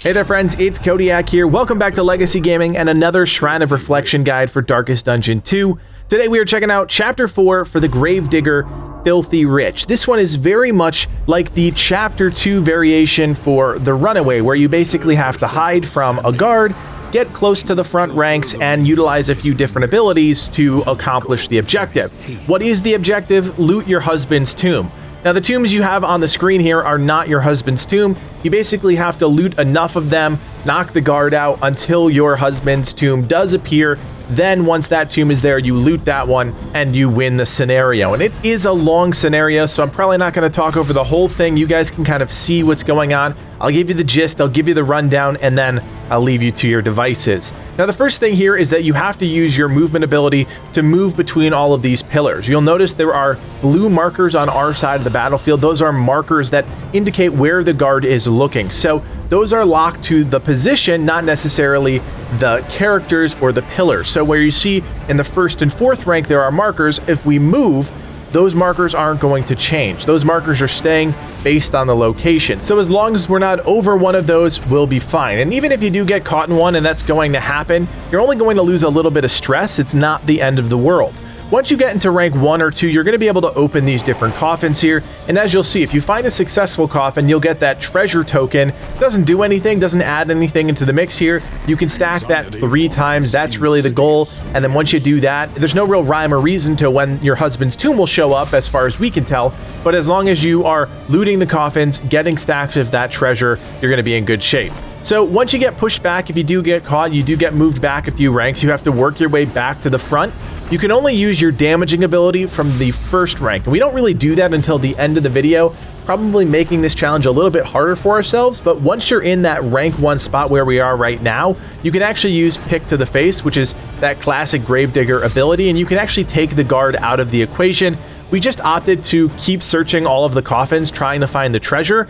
Hey there friends, it's Codiak here. Welcome back to Legacy Gaming and another Shrine of Reflection guide for Darkest Dungeon 2. Today we are checking out Chapter 4 for the Gravedigger, Filthy Rich. This one is very much like the Chapter 2 variation for the Runaway, where you basically have to hide from a guard, get close to the front ranks, and utilize a few different abilities to accomplish the objective. What is the objective? Loot your husband's tomb. Now, the tombs you have on the screen here are not your husband's tomb. You basically have to loot enough of them, knock the guard out until your husband's tomb does appear. Then once that tomb is there, you loot that one and you win the scenario. And it is a long scenario, so I'm probably not going to talk over the whole thing. You guys can kind of see what's going on. I'll give you the gist, I'll give you the rundown, and then I'll leave you to your devices. Now, the first thing here is that you have to use your movement ability to move between all of these pillars. You'll notice there are blue markers on our side of the battlefield. Those are markers that indicate where the guard is looking. So those are locked to the position, not necessarily the characters or the pillars. So where you see in the first and fourth rank there are markers, if we move, those markers aren't going to change. Those markers are staying based on the location. So as long as we're not over one of those, we'll be fine. And even if you do get caught in one, and that's going to happen, you're only going to lose a little bit of stress. It's not the end of the world. Once you get into rank 1 or 2, you're going to be able to open these different coffins here. And as you'll see, if you find a successful coffin, you'll get that treasure token. It doesn't do anything, doesn't add anything into the mix here. You can stack that 3 times. That's really the goal. And then once you do that, there's no real rhyme or reason to when your husband's tomb will show up, as far as we can tell. But as long as you are looting the coffins, getting stacks of that treasure, you're going to be in good shape. So once you get pushed back, if you do get caught, you do get moved back a few ranks. You have to work your way back to the front. You can only use your damaging ability from the first rank. We don't really do that until the end of the video, probably making this challenge a little bit harder for ourselves. But once you're in that rank 1 spot where we are right now, you can actually use Pick to the Face, which is that classic Gravedigger ability, and you can actually take the guard out of the equation. We just opted to keep searching all of the coffins, trying to find the treasure.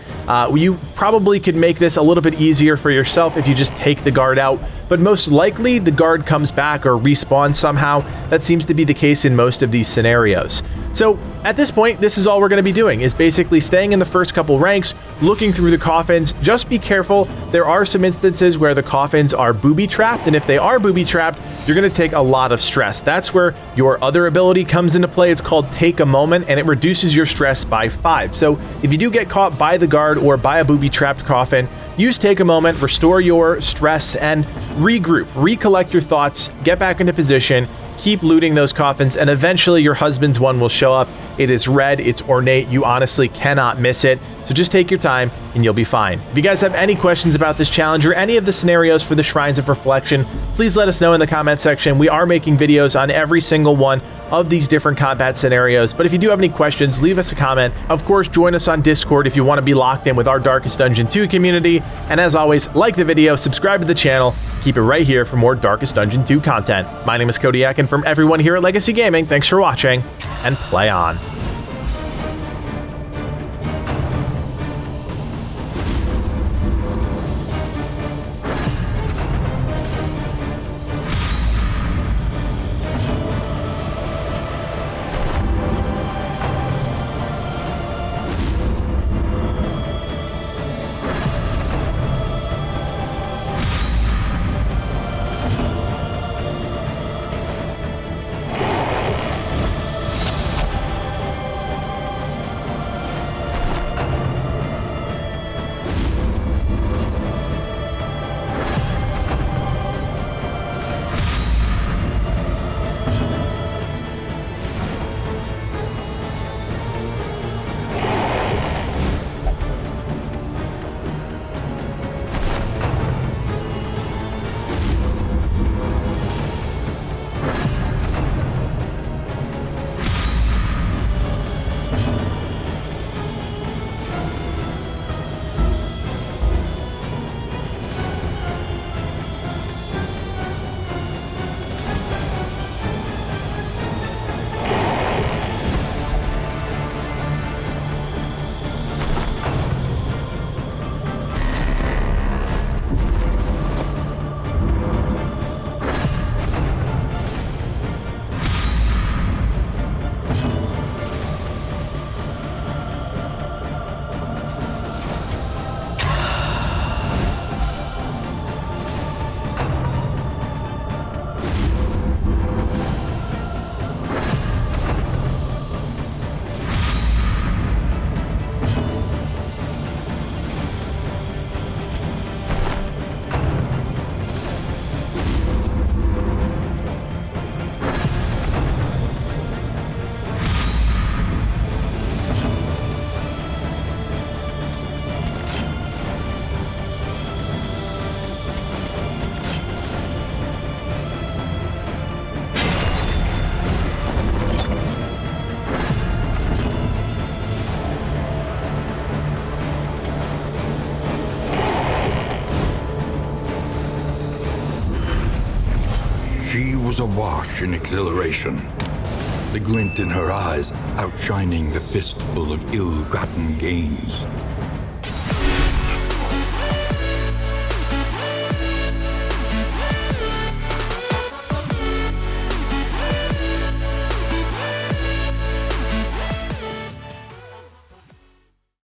You probably could make this a little bit easier for yourself if you just take the guard out, but most likely the guard comes back or respawns somehow. That seems to be the case in most of these scenarios. So at this point, this is all we're going to be doing, is basically staying in the first couple ranks, looking through the coffins. Just be careful. There are some instances where the coffins are booby-trapped, and if they are booby-trapped, you're going to take a lot of stress. That's where your other ability comes into play. It's called Take a Moment, and it reduces your stress by 5. So if you do get caught by the guard or by a booby-trapped coffin, use Take a Moment, restore your stress, and regroup, recollect your thoughts, get back into position, keep looting those coffins, and eventually your husband's one will show up. It is red, it's ornate, you honestly cannot miss it. So just take your time and you'll be fine. If you guys have any questions about this challenge or any of the scenarios for the Shrines of Reflection, please let us know in the comment section. We are making videos on every single one of these different combat scenarios, but if you do have any questions, leave us a comment. Of course, join us on Discord if you want to be locked in with our Darkest Dungeon 2 community. And as always, like the video, subscribe to the channel, keep it right here for more Darkest Dungeon 2 content. My name is Codiak, and from everyone here at Legacy Gaming, thanks for watching, and play on. She was awash in exhilaration, the glint in her eyes outshining the fistful of ill-gotten gains.